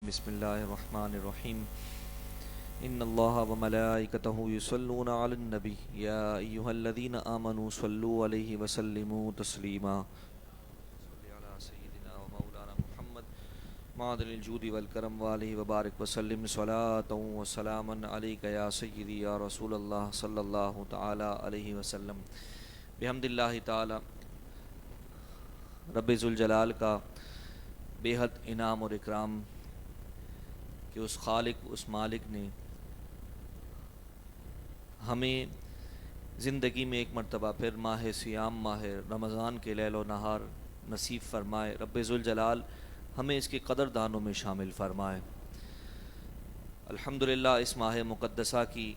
بسم اللہ الرحمن الرحیم ان اللہ وملائکتہ یصلون علی النبی یا ایہا الذین آمنوا صلوا علیہ وسلموا تسلیما صلی علی سیدنا و مولانا محمد معدن الجود والکرم وآلہ وبارک وسلم صلاۃ و سلاما علیک یا سیدی یا رسول اللہ صلی اللہ تعالی علیہ وسلم۔ بحمد اللہ تعالی رب ذوالجلال کا بے حد انعام اور اکرام کہ اس خالق اس مالک نے ہمیں زندگی میں ایک مرتبہ پھر ماہ سیام ماہ رمضان کے لیل و نہار نصیب فرمائے۔ رب ذوالجلال ہمیں اس کے قدر دانوں میں شامل فرمائے۔ الحمدللہ اس ماہ مقدسہ کی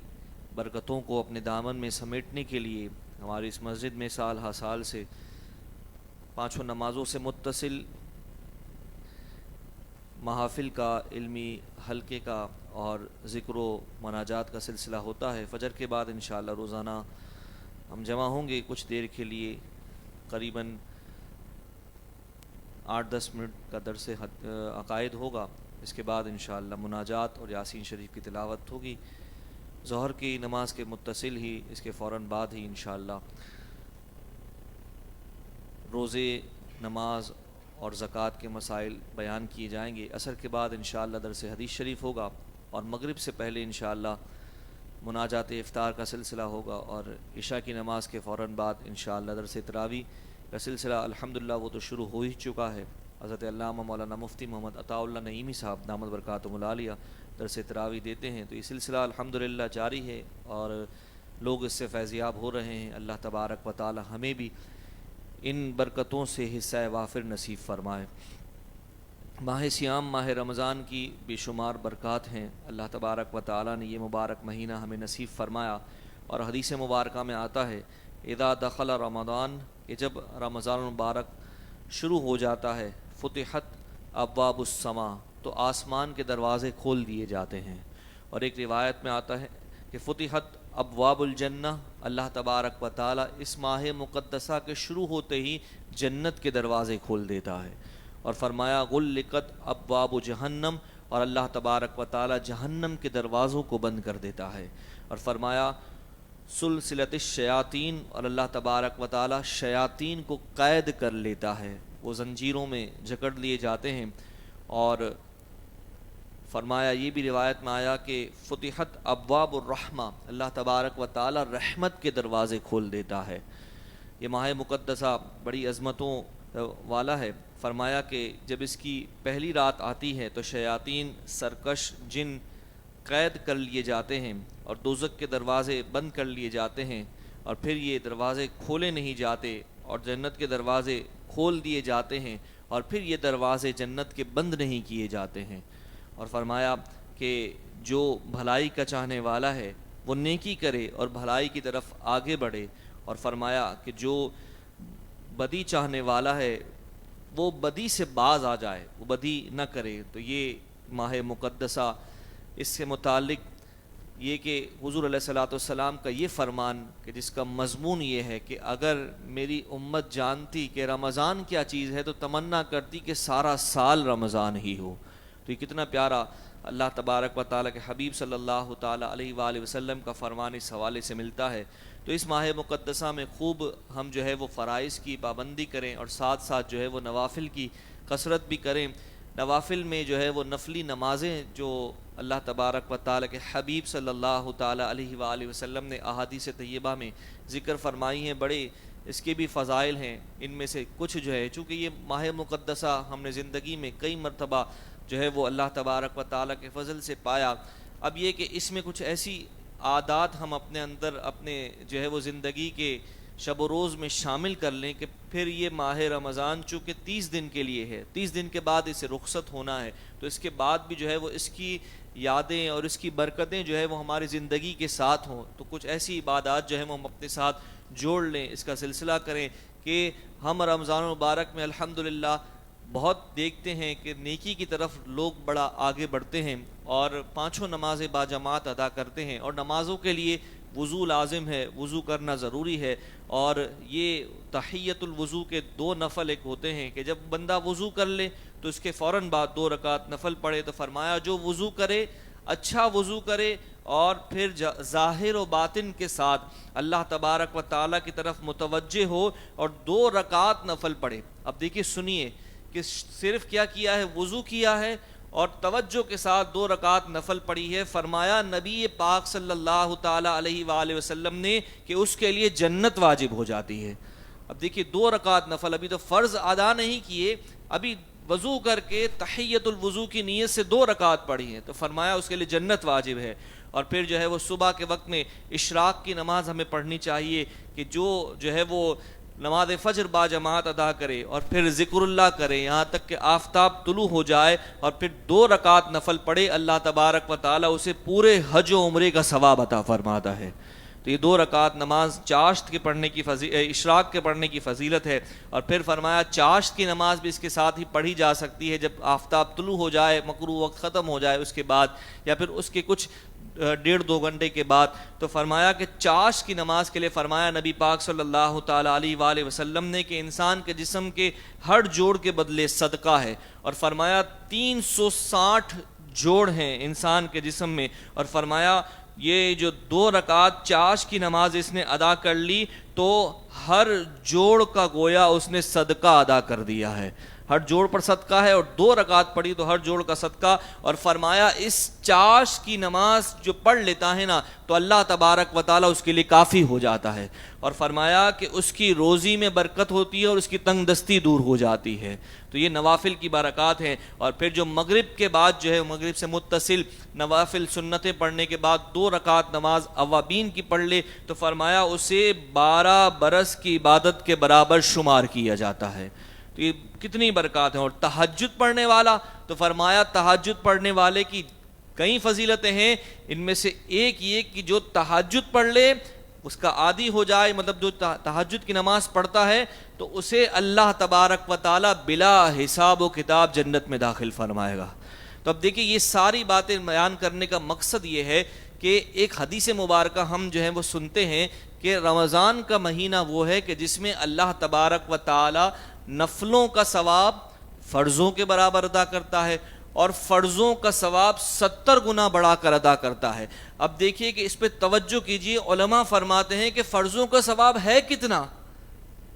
برکتوں کو اپنے دامن میں سمیٹنے کے لیے ہماری اس مسجد میں سال ہر سال سے پانچوں نمازوں سے متصل محافل کا، علمی حلقے کا اور ذکر و مناجات کا سلسلہ ہوتا ہے۔ فجر کے بعد انشاءاللہ روزانہ ہم جمع ہوں گے کچھ دیر کے لیے، قریباً 8-10 منٹ کا درس عقائد ہوگا۔ اس کے بعد انشاءاللہ مناجات اور یاسین شریف کی تلاوت ہوگی۔ ظہر کی نماز کے متصل ہی اس کے فوراً بعد ہی انشاءاللہ روزے، نماز اور زکوٰۃ کے مسائل بیان کیے جائیں گے۔ عصر کے بعد انشاءاللہ درس حدیث شریف ہوگا اور مغرب سے پہلے انشاءاللہ مناجات افطار کا سلسلہ ہوگا، اور عشاء کی نماز کے فوراً بعد انشاءاللہ درس تراویح کا سلسلہ الحمدللہ وہ تو شروع ہو ہی چکا ہے۔ حضرت علامہ مولانا مفتی محمد عطاء اللہ نعیمی صاحب دامت برکاتہم العالیہ درس تراویح دیتے ہیں، تو یہ سلسلہ الحمدللہ جاری ہے اور لوگ اس سے فیضیاب ہو رہے ہیں۔ اللہ تبارک و تعالی ہمیں بھی ان برکتوں سے حصہ وافر نصیب فرمائے۔ ماہ سیام ماہ رمضان کی بے شمار برکات ہیں۔ اللہ تبارک و تعالی نے یہ مبارک مہینہ ہمیں نصیب فرمایا، اور حدیث مبارکہ میں آتا ہے اذا دخل رمضان، کہ جب رمضان مبارک شروع ہو جاتا ہے، فتحت ابواب السماء، تو آسمان کے دروازے کھول دیے جاتے ہیں۔ اور ایک روایت میں آتا ہے کہ فتحت ابواب الجنہ، اللہ تبارک و تعالی اس ماہ مقدسہ کے شروع ہوتے ہی جنت کے دروازے کھول دیتا ہے، اور فرمایا غلقت ابواب جہنم، اور اللہ تبارک و تعالی جہنم کے دروازوں کو بند کر دیتا ہے، اور فرمایا سلسلۃ الشیاطین، اور اللہ تبارک و تعالی شیاطین کو قید کر لیتا ہے، وہ زنجیروں میں جکڑ لیے جاتے ہیں۔ اور فرمایا یہ بھی روایت میں آیا کہ فتحت ابواب الرحمہ، اللہ تبارک و تعالی رحمت کے دروازے کھول دیتا ہے۔ یہ ماہ مقدسہ بڑی عظمتوں والا ہے۔ فرمایا کہ جب اس کی پہلی رات آتی ہے تو شیاطین، سرکش جن قید کر لیے جاتے ہیں اور دوزخ کے دروازے بند کر لیے جاتے ہیں، اور پھر یہ دروازے کھولے نہیں جاتے اور جنت کے دروازے کھول دیے جاتے ہیں، اور پھر یہ دروازے جنت کے بند نہیں کیے جاتے ہیں۔ اور فرمایا کہ جو بھلائی کا چاہنے والا ہے وہ نیکی کرے اور بھلائی کی طرف آگے بڑھے، اور فرمایا کہ جو بدی چاہنے والا ہے وہ بدی سے باز آ جائے، وہ بدی نہ کرے۔ تو یہ ماہ مقدسہ، اس سے متعلق یہ کہ حضور علیہ الصلوۃ والسلام کا یہ فرمان کہ جس کا مضمون یہ ہے کہ اگر میری امت جانتی کہ رمضان کیا چیز ہے تو تمنا کرتی کہ سارا سال رمضان ہی ہو۔ تو یہ کتنا پیارا اللہ تبارک و تعالیٰ کے حبیب صلی اللہ تعالیٰ علیہ وآلہ وسلم کا فرمان اس حوالے سے ملتا ہے۔ تو اس ماہ مقدسہ میں خوب ہم جو ہے وہ فرائض کی پابندی کریں، اور ساتھ ساتھ جو ہے وہ نوافل کی کثرت بھی کریں۔ نوافل میں جو ہے وہ نفلی نمازیں جو اللہ تبارک و تعالیٰ کے حبیب صلی اللہ تعالیٰ علیہ وآلہ وسلم نے احادیث طیبہ میں ذکر فرمائی ہیں، بڑے اس کے بھی فضائل ہیں۔ ان میں سے کچھ جو ہے، چونکہ یہ ماہ مقدسہ ہم نے زندگی میں کئی مرتبہ جو ہے وہ اللہ تبارک و تعالیٰ کے فضل سے پایا، اب یہ کہ اس میں کچھ ایسی عادات ہم اپنے اندر اپنے جو ہے وہ زندگی کے شب و روز میں شامل کر لیں کہ پھر یہ ماہ رمضان چونکہ 30 دن کے لیے ہے، 30 دن کے بعد اسے رخصت ہونا ہے، تو اس کے بعد بھی جو ہے وہ اس کی یادیں اور اس کی برکتیں جو ہے وہ ہماری زندگی کے ساتھ ہوں۔ تو کچھ ایسی عبادات جو ہے وہ ہم اپنے ساتھ جوڑ لیں، اس کا سلسلہ کریں کہ ہم رمضان المبارک میں الحمدللہ بہت دیکھتے ہیں کہ نیکی کی طرف لوگ بڑا آگے بڑھتے ہیں اور پانچوں نمازیں باجماعت ادا کرتے ہیں، اور نمازوں کے لیے وضو لازم ہے، وضو کرنا ضروری ہے۔ اور یہ تحیۃ الوضو کے 2 نفل ایک ہوتے ہیں کہ جب بندہ وضو کر لے تو اس کے فوراً بعد 2 رکعت نفل پڑھے. تو فرمایا جو وضو کرے اچھا وضو کرے اور پھر ظاہر و باطن کے ساتھ اللہ تبارک و تعالیٰ کی طرف متوجہ ہو اور 2 رکعت نفل پڑھے. اب دیکھیے سنیے کہ صرف کیا ہے, وضو کیا ہے اور توجہ کے ساتھ 2 رکعت نفل پڑھی ہے. فرمایا نبی پاک صلی اللہ تعالیٰ علیہ وآلہ وسلم نے کہ اس کے لیے جنت واجب ہو جاتی ہے. اب دیکھیے 2 رکعت نفل, ابھی تو فرض ادا نہیں کیے, ابھی وضو کر کے تحیت الوضو کی نیت سے 2 رکعت پڑھی ہیں, تو فرمایا اس کے لیے جنت واجب ہے. اور پھر جو ہے وہ صبح کے وقت میں اشراق کی نماز ہمیں پڑھنی چاہیے کہ جو ہے وہ نماز فجر با جماعت ادا کرے اور پھر ذکر اللہ کرے یہاں تک کہ آفتاب طلوع ہو جائے, اور پھر 2 رکعت نفل پڑھے. اللہ تبارک و تعالیٰ اسے پورے حج و عمرے کا ثواب عطا فرماتا ہے. تو یہ 2 رکعت نماز چاشت کے پڑھنے کی اشراق کے پڑھنے کی فضیلت ہے. اور پھر فرمایا چاشت کی نماز بھی اس کے ساتھ ہی پڑھی جا سکتی ہے جب آفتاب طلوع ہو جائے, مغرب وقت ختم ہو جائے اس کے بعد, یا پھر اس کے کچھ 1.5-2 گھنٹے کے بعد. تو فرمایا کہ چاشت کی نماز کے لیے فرمایا نبی پاک صلی اللہ تعالیٰ علیہ وآلہ وسلم نے کہ انسان کے جسم کے ہر جوڑ کے بدلے صدقہ ہے. اور فرمایا 360 جوڑ ہیں انسان کے جسم میں, اور فرمایا یہ جو 2 رکعت چاشت کی نماز اس نے ادا کر لی تو ہر جوڑ کا گویا اس نے صدقہ ادا کر دیا ہے. ہر جوڑ پر صدقہ ہے, اور 2 رکعت پڑھی تو ہر جوڑ کا صدقہ. اور فرمایا اس چاشت کی نماز جو پڑھ لیتا ہے نا تو اللہ تبارک و تعالیٰ اس کے لیے کافی ہو جاتا ہے. اور فرمایا کہ اس کی روزی میں برکت ہوتی ہے اور اس کی تنگ دستی دور ہو جاتی ہے. تو یہ نوافل کی برکات ہیں. اور پھر جو مغرب کے بعد جو ہے مغرب سے متصل نوافل سنتیں پڑھنے کے بعد 2 رکعت نماز اوابین کی پڑھ لے تو فرمایا اسے 12 برس کی عبادت کے برابر شمار کیا جاتا ہے. تو یہ کتنی برکات ہیں. اور تہجد پڑھنے والا تو فرمایا تہجد پڑھنے والے کی کئی فضیلتیں ہیں, ان میں سے ایک یہ کہ جو تہجد پڑھ لے اس کا عادی ہو جائے, مطلب جو تہجد کی نماز پڑھتا ہے تو اسے اللہ تبارک و تعالیٰ بلا حساب و کتاب جنت میں داخل فرمائے گا. تو اب دیکھیں یہ ساری باتیں بیان کرنے کا مقصد یہ ہے کہ ایک حدیث مبارکہ ہم جو ہے وہ سنتے ہیں کہ رمضان کا مہینہ وہ ہے کہ جس میں اللہ تبارک و تعالیٰ نفلوں کا ثواب فرضوں کے برابر ادا کرتا ہے اور فرضوں کا ثواب 70 گنا بڑھا کر ادا کرتا ہے. اب دیکھیے کہ اس پہ توجہ کیجئے, علماء فرماتے ہیں کہ فرضوں کا ثواب ہے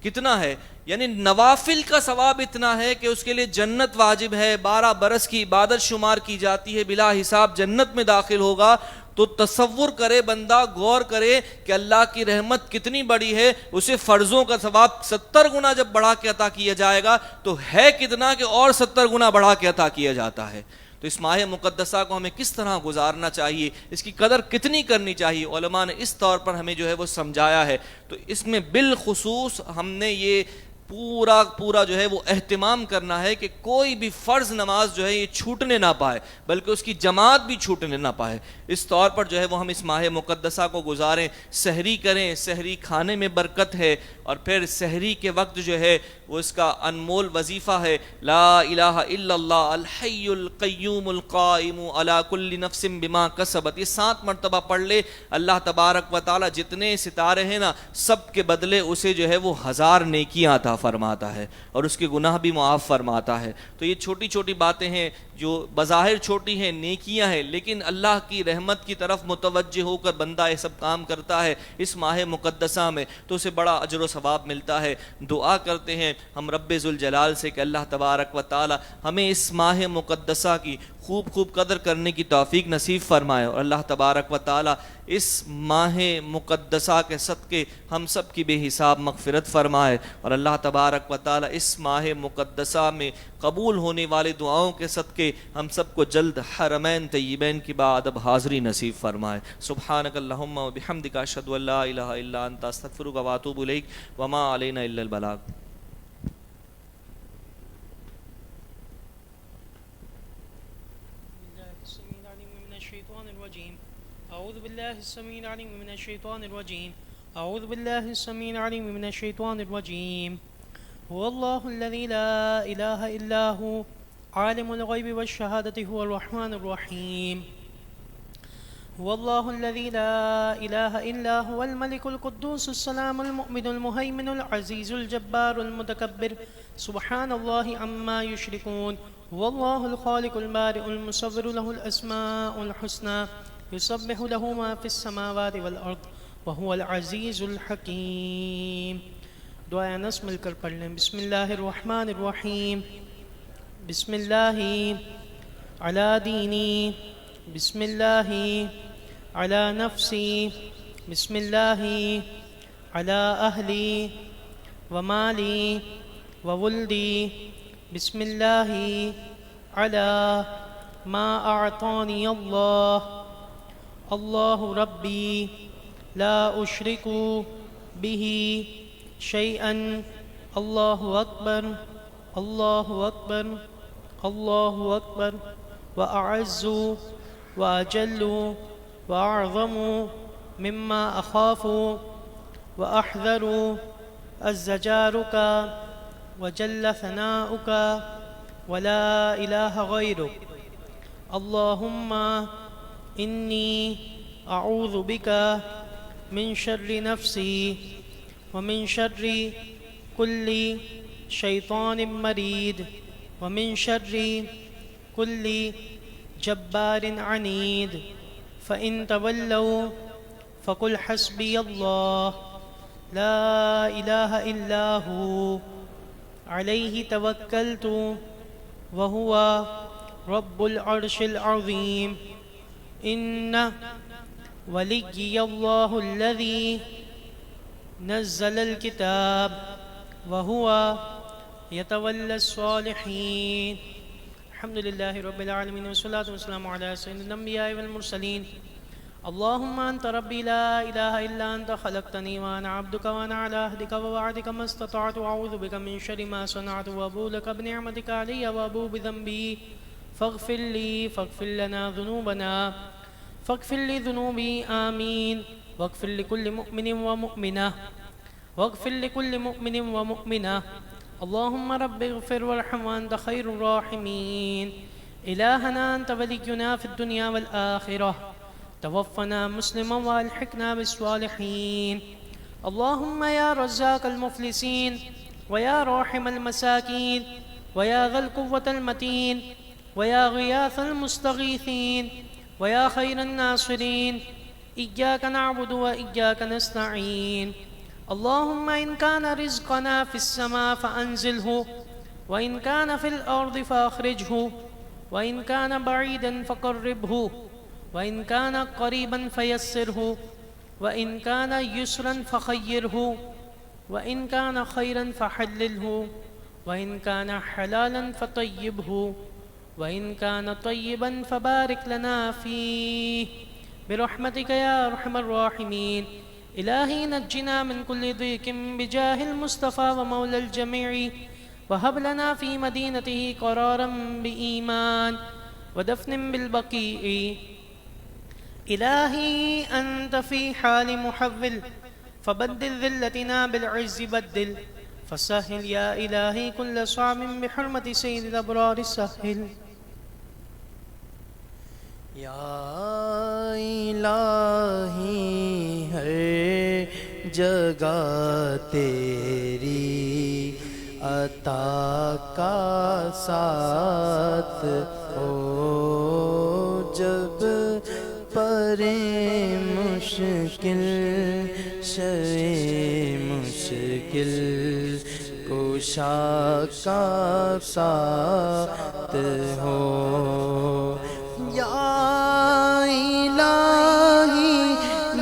کتنا ہے, یعنی نوافل کا ثواب اتنا ہے کہ اس کے لیے جنت واجب ہے, 12 برس کی عبادت شمار کی جاتی ہے, بلا حساب جنت میں داخل ہوگا. تو تصور کرے بندہ, غور کرے کہ اللہ کی رحمت کتنی بڑی ہے, اسے فرضوں کا ثواب 70 گنا جب بڑھا کے عطا کیا جائے گا تو ہے کتنا کہ اور 70 گنا بڑھا کے عطا کیا جاتا ہے. تو اس ماہ مقدسہ کو ہمیں کس طرح گزارنا چاہیے, اس کی قدر کتنی کرنی چاہیے, علماء نے اس طور پر ہمیں جو ہے وہ سمجھایا ہے. تو اس میں بالخصوص ہم نے یہ پورا جو ہے وہ اہتمام کرنا ہے کہ کوئی بھی فرض نماز جو ہے یہ چھوٹنے نہ پائے, بلکہ اس کی جماعت بھی چھوٹنے نہ پائے. اس طور پر جو ہے وہ ہم اس ماہ مقدسہ کو گزاریں, سحری کریں, سحری کھانے میں برکت ہے. اور پھر سحری کے وقت جو ہے وہ اس کا انمول وظیفہ ہے, لا الہ الا اللہ الحی القیوم القائم علی کل نفس بما کسبت. یہ 7 مرتبہ پڑھ لے, اللہ تبارک و تعالی جتنے ستارے ہیں نا سب کے بدلے اسے جو ہے وہ 1000 نیکیاں عطا فرماتا ہے اور اس کے گناہ بھی معاف فرماتا ہے. تو یہ چھوٹی چھوٹی باتیں ہیں جو بظاہر چھوٹی ہیں, نیکیاں ہیں, لیکن اللہ کی رحمت کی طرف متوجہ ہو کر بندہ یہ سب کام کرتا ہے اس ماہ مقدسہ میں تو اسے بڑا اجر و ثواب ملتا ہے. دعا کرتے ہیں ہم رب ذوالجلال سے کہ اللہ تبارک و تعالی ہمیں اس ماہ مقدسہ کی خوب قدر کرنے کی توفیق نصیب فرمائے, اور اللہ تبارک و تعالی اس ماہ مقدسہ کے صدقے ہم سب کی بے حساب مغفرت فرمائے, اور اللہ تبارک و تعالی اس ماہ مقدسہ میں قبول ہونے والے دعاؤں کے صدقے ہم سب کو جلد حرمین طیبین کی بادب حاضری نصیب فرمائے. سبحانک اللہم و بحمدک اشہد ان لا الہ الا انت استغفرک و اتوب الیک وما علینا الا البلاغ. أعوذ بالله السميع العليم من الشيطان الرجيم. أعوذ بالله السميع العليم من الشيطان الرجيم. هو الله الذي لا إله إلا هو عالم الغيب والشهادة هو الرحمن الرحيم. هو الله الذي لا إله إلا هو الملك القدوس السلام المؤمن المهيمن العزيز الجبار المتكبر سبحان الله عما يشركون. هو الله الخالق البارئ المصور له الأسماء الحسنى يسبح له ما في السماوات والأرض وهو العزيز الحكيم. دعائے انس مل کر پڑھ لیں. بسم اللہ الرحمن الرحیم. بسم اللہ علی دینی، بسم اللہ علی نفسی، بسم اللہ علی اہلی ومالی وولدی، بسم اللہ علی ما اعطانی اللہ، اللہ ربی لا اشرک بہ شیئا، اللہ اکبر اللہ اکبر اللہ اکبر، واعز واجل واعظم مما اخاف واحذر الزجارک وجل ثناؤک ولا الہ غیرک. اللہم انی اعوذ بک من شر نفسی ومن شر کل شیطان مرید ومن شر کل جبار عنید. فإن تولوا فقل حسبی اللہ لا الہ الا ہو علیہ توکلت وہو رب العرش العظیم. ان ولی اللہ الذی نزل الکتاب وہو یتولی الصالحین. الحمدللہ رب العالمین والصلاة والسلام علی سید الانبیاء والمرسلین. اللہم انت ربی لا الہ الا انت خلقتنی وانا عبدک وانا علی عہدک ووعدک ما استطعت اعوذ بک من شر ما صنعت وابو لک بنعمتک علی وابو بذنبی فاغفر لی فاغفر لنا ذنوبنا فاغفر لی ذنوبی آمین. واغفر لكل مؤمن ومؤمنة واغفر لكل مؤمن ومؤمنة. اللهم رب اغفر وارحم وانت خير الراحمين. إلهنا أنت ولينا في الدنيا والآخرة، توفنا مسلما والحقنا بالصالحين. اللهم يا رزاق المفلسين ويا راحم المساكين ويا ذا القوة المتين ويا غياث المستغيثين ويا خير الناصرين، إياك نعبد وإياك نستعين. اللهم إن كان رزقنا في السماء فأنزله، وإن كان في الأرض فأخرجه، وإن كان بعيدا فقربه، وإن كان قريبا فيسره، وإن كان يسرا فخيره، وإن كان خيرا فحلله، وإن كان حلالا فطيبه، وإن كان طيبا فبارك لنا فيه برحمتك يا أرحم الراحمين. إلهي نجنا من كل ضيق بجاه المصطفى ومولى الجميع، وهب لنا في مدينته قرارا بإيمان ودفن بالبقيع. إلهي أنت في حال محول، فبدل ذلتنا بالعز بدل، فسهل يا إلهي كل صعب بحرمة سيد الأبرار السهل. یا الہی ہر جگہ تیری عطا کا ساتھ ہو، جب پرے مشکل شے مشکل کشا کا ساتھ ہو. یا الہی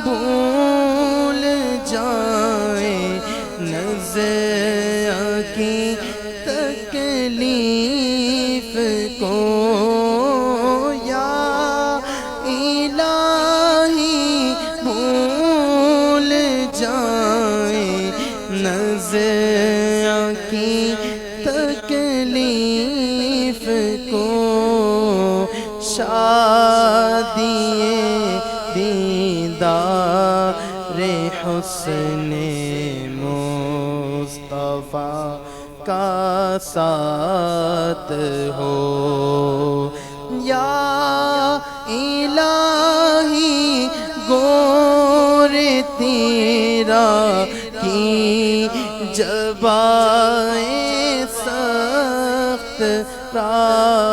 بھول جائیں نظر کی تکلیف کو، یا الہی بھول جائیں نظر کی تکلیف کو، شادی دیدار حسن مصطفیٰ کا ساتھ ہو. یا الہی گور تیرا کی جبائیں سخت را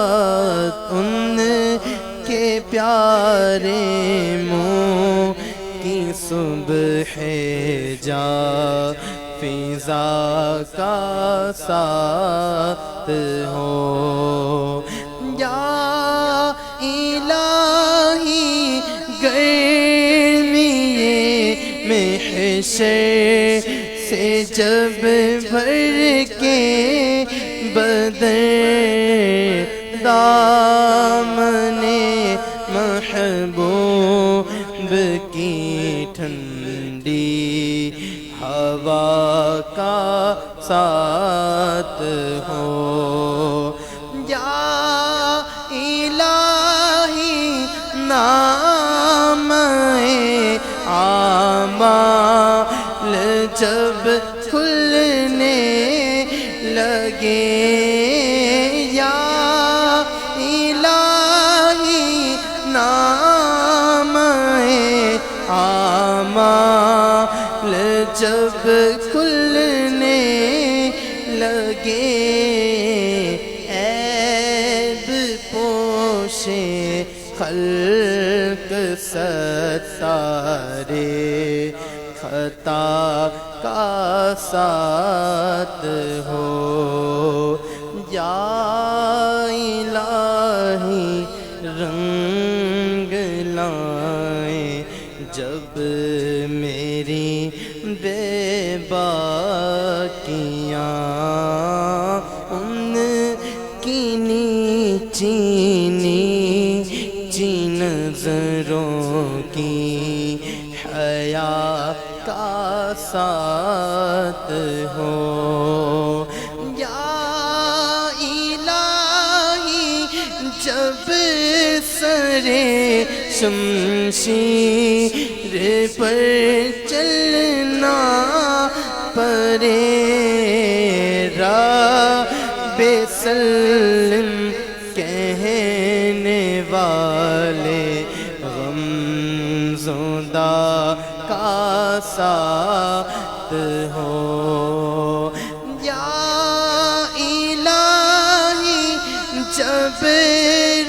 پیارے منہ کی صبح جا فضا کا ساتھ ہو یا الہی گرمی محشر سے جب بھر کے بدر دامن محبوب کی ٹھنڈی ہوا کا ساتھ ہو یا الہی نام اعمال جب کھلنے لگے یا الہی نام اعمال جب کھلنے لگے عیب پوشے خلق ستارے خطا کا ساتھ ہو یا الہی رنگ لائیں جب میری بے باکیاں ان کی نیچی نیچی نظروں کی حیا کا ساتھ ہو یا الہی جب سرے شمشیر پر چلنا پڑے رب سلم کہنے والے غم زدہ کا ساتھ ہو یا الہی جب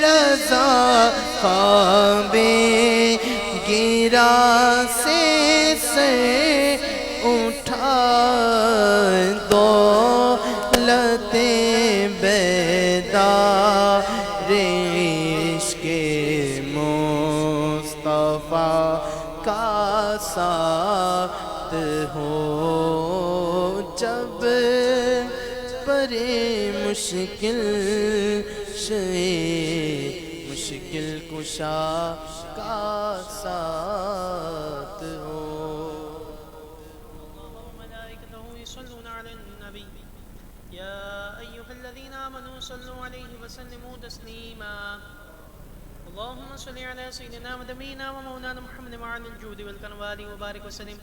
رضا خواب گرا سے سر اٹھا دولت بیدار عشق مصطفیٰ کا ساتھ ہو جب پرے مشکل مشکل کشا کا ساتھ ہو وملائكته يصلون على النبي يا أيها الذين آمنوا صلوا عليه وسلموا تسليما اللهم صل على سيدنا ونبينا ومولانا محمد وعلى الجود والكرم وبارك وسلم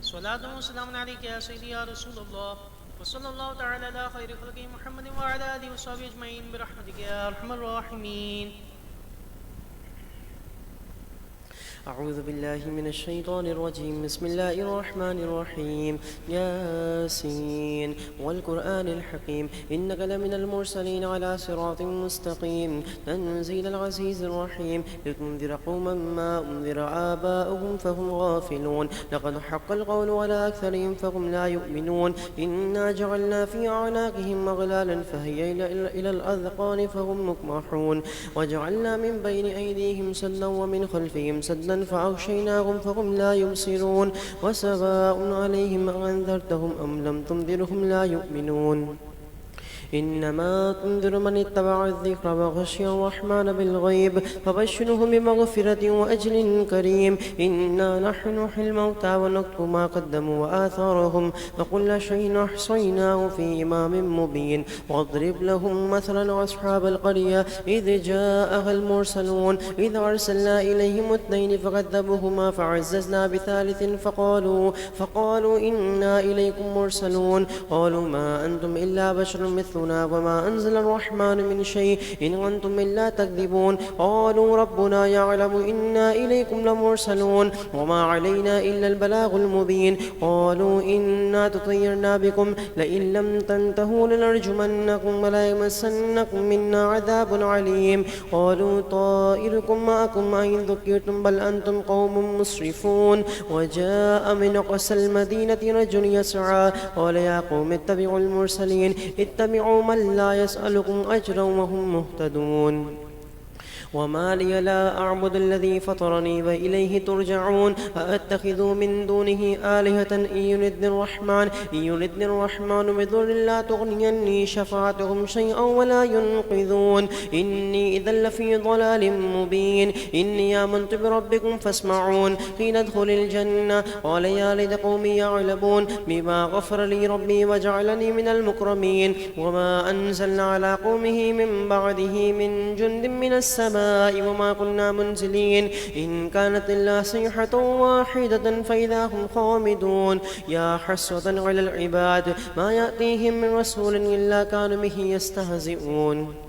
صلاة وسلام عليك يا سيدي يا رسول الله وصلى الله تعالى على خير خلقه محمد وعلى آله وصحبه أجمعين برحمتك يا أرحم الراحمين. أعوذ بالله من الشيطان الرجيم بسم الله الرحمن الرحيم ياسين والقرآن الحكيم إنك لمن المرسلين على صراط مستقيم تنزيل العزيز الرحيم لتنذر قوما ما أنذر آباؤهم فهم غافلون لقد حق القول على أكثرهم فهم لا يؤمنون إنا جعلنا في أعناقهم أغلالا فهي إلى الأذقان فهم مقمحون وجعلنا من بين أيديهم سدا ومن خلفهم سدا فأغشيناهم فهم لا يبصرون وسواء عليهم أنذرتهم أم لم تنذرهم لا يؤمنون إنما تنذر من اتبع الذكر وخشي الرحمن بالغيب فبشره بمغفرة وأجر كريم إنا نحن نحيي الموتى ونكتب ما قدموا وآثارهم وكل شيء أحصيناه في إمام مبين واضرب لهم مثلا أصحاب القرية إذ جاءها المرسلون إذ أرسلنا إليهم اثنين فكذبوهما فعززنا بثالث فقالوا إنا إليكم مرسلون قالوا ما أنتم إلا بشر مثلنا حديثنا وما أنزل الرحمن من شيء إن أنتم إلا تكذبون قالوا ربنا يعلم إنا إليكم لمرسلون وما علينا إلا البلاغ المبين قالوا إنا تطيرنا بكم لئن لم تنتهوا لنرجمنكم ولا يمسنكم منا عذاب عليم قالوا طائركم معكم أئن ذكرتم بل أنتم قوم مسرفون وجاء من أقصى المدينة رجل يسعى قال يا قوم اتبعوا المرسلين اتبعوا من لا يسألكم أجرا وهم مهتدون وما لي لا أعبد الذي فطرني وإليه ترجعون أأتخذ من دونه آلهة إن يردني الرحمن بضر لا تغني عني شفاعتهم شيئا ولا ينقذون إني إذا لفي ضلال مبين إني آمنت بربكم فاسمعون قيل ادخل الجنة قال يا ليت قومي يعلمون بما غفر لي ربي وجعلني من المكرمين وما أنزلنا على قومه من بعده من جند من السماء وما كنا منزلين إن كانت إلا صيحة واحدة فإذا هم خامدون يا حسرة على العباد ما يأتيهم من رسول إلا كانوا به يستهزئون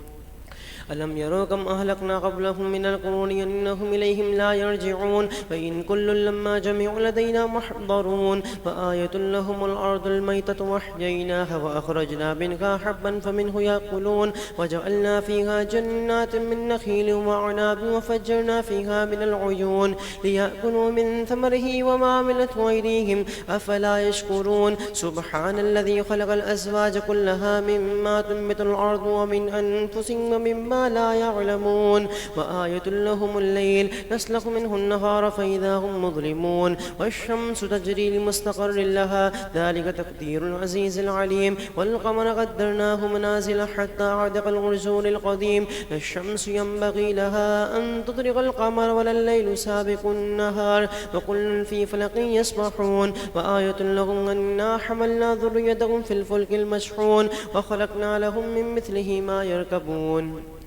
ألم يروا كم أهلكنا قبلهم من القرون إنهم إليهم لا يرجعون فإن كل لما جميع لدينا محضرون فآية لهم الأرض الميتة وأحييناها وأخرجنا منها حبا فمنه يأكلون وجعلنا فيها جنات من نخيل وأعناب وفجرنا فيها من العيون ليأكلوا من ثمره وما عملته أيديهم أفلا يشكرون سبحان الذي خلق الأزواج كلها مما تنبت الأرض ومن أنفسهم ومما لا يعلمون وآية لهم الليل نسلخ منه النهار فإذا هم مظلمون والشمس تجري لمستقر لها ذلك تقدير العزيز العليم والقمر قدرناه منازل حتى عاد كالعرجون القديم لا الشمس ينبغي لها أن تطرق القمر ولا الليل سابق النهار وكل في فلك يسبحون وآية لهم أنا حملنا ذريتهم في الفلك المشحون وخلقنا لهم من مثله ما يركبون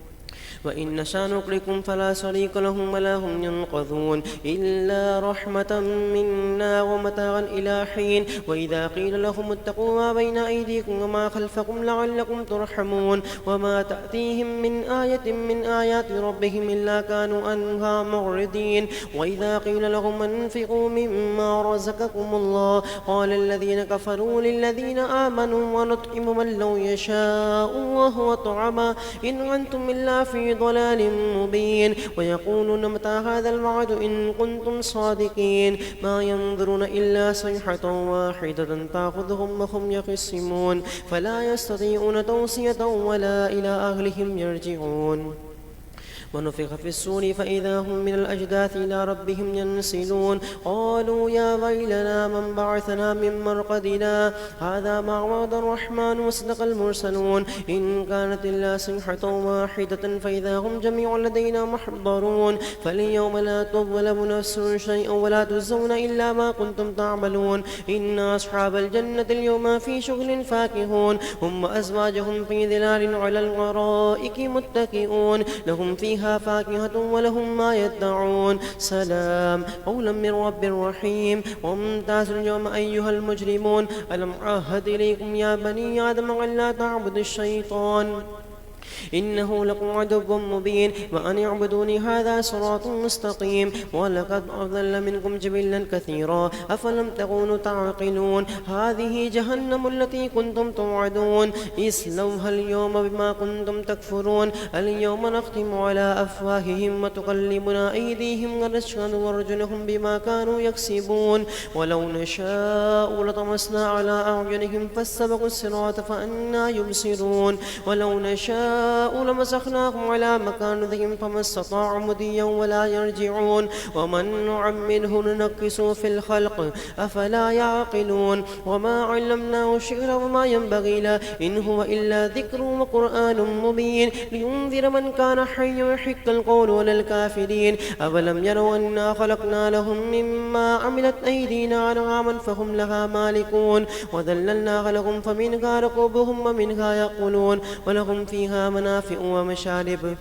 وإن نشأ نغرقكم فلا صريخ لهم ولا هم ينقذون إلا رحمة منا ومتاعا إلى حين وإذا قيل لهم اتقوا ما بين أيديكم وما خلفكم لعلكم ترحمون وما تأتيهم من آية من آيات ربهم إلا كانوا عنها معرضين وإذا قيل لهم انفقوا مما رزقكم الله قال الذين كفروا للذين آمنوا ونطعم من لو يشاء الله طعما إن أنتم إلا في ضلال مبين ويقولون متى هذا الوعد إن كنتم صادقين ما ينظرون إلا صيحة واحدة تأخذهم وهم يخصمون فلا يستطيعون توصية ولا إلى أهلهم يرجعون ونفخ في الصور فإذا هم من الأجداث إلى ربهم ينسلون قالوا يا ويلنا من بعثنا من مرقدنا هذا ما وعد الرحمن وصدق المرسلون إن كانت إلا صيحة واحدة فإذا هم جميع لدينا محضرون فاليوم لا تظلم نفس شيئا ولا تجزون إلا ما كنتم تعملون إن أصحاب الجنة اليوم في شغل فاكهون هم وأزواجهم في ظلال على الأرائك متكئون لهم فيها فاكهة ولهم ما يدعون سلام قولا من رب رحيم وامتازوا اليوم أيها المجرمون ألم أعهد إليكم يا بني آدم أن لا تعبدوا الشيطان إنه لكم عدو مبين وأن اعبدوني هذا صراط مستقيم ولقد أضل منكم جبلا كثيرا أفلم تكونوا تعقلون هذه جهنم التي كنتم توعدون اصلوها اليوم بما كنتم تكفرون اليوم نختم على أفواههم وتكلمنا أيديهم ونشهد أرجلهم بما كانوا يكسبون ولو نشاء لطمسنا على أعينهم فاستبقوا الصراط فأنى يبصرون ولو نشاء لمسخناهم على مكانهم فما استطاعوا مضيا ولا يرجعون ومن نعمره ننكسه في الخلق أفلا يعقلون وما علمناه الشعر وما ينبغي له إن هو إلا ذكر وقرآن مبين لينذر من كان حيا ويحق القول وللكافرين أولم يروا أنا خلقنا لهم مما عملت أيدينا أنعاما فهم لها مالكون وذللناها لهم فمنها ركوبهم ومنها يأكلون ولهم فيها منافع ومشارب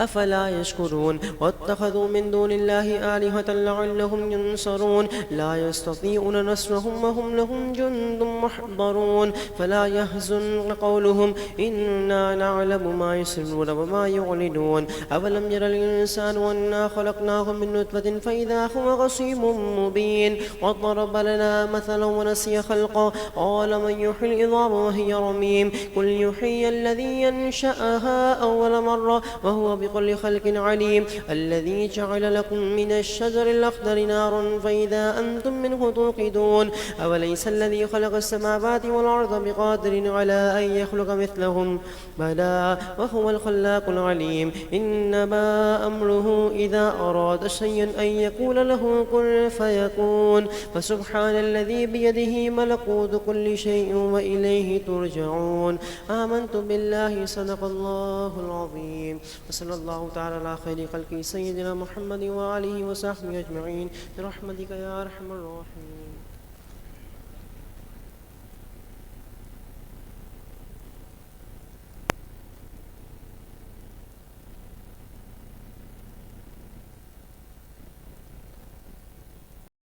أفلا يشكرون واتخذوا من دون الله آلهة لعلهم ينصرون لا يستطيعون نصرهم وهم لهم جند محضرون فلا يحزن قولهم إنا نعلم ما يسرون وما يعلنون أولم ير الإنسان أنا خلقناه من نطفة فإذا هو خصيم مبين وضرب لنا مثلا ونسي خلقه قال من يحيي العظام وهي رميم قل يحيي الذي ينشأها أول مرة وهو بكل خلق عليم الذي جعل لكم من الشجر الأخضر نارا فإذا أنتم منه توقدون أوليس الذي خلق السماوات والأرض بقادر على أن يخلق مثلهم بلى وهو الخلاق العليم إنما أمره إذا أراد شيئا أن يقول له كن فيكون فسبحان الذي بيده ملكوت كل شيء وإليه ترجعون آمنت بالله صدق الله العظيم وصلى الله تعالى على خير خلقه سيدنا محمد وآله وصحبه أجمعين برحمتك يا أرحم الراحمين.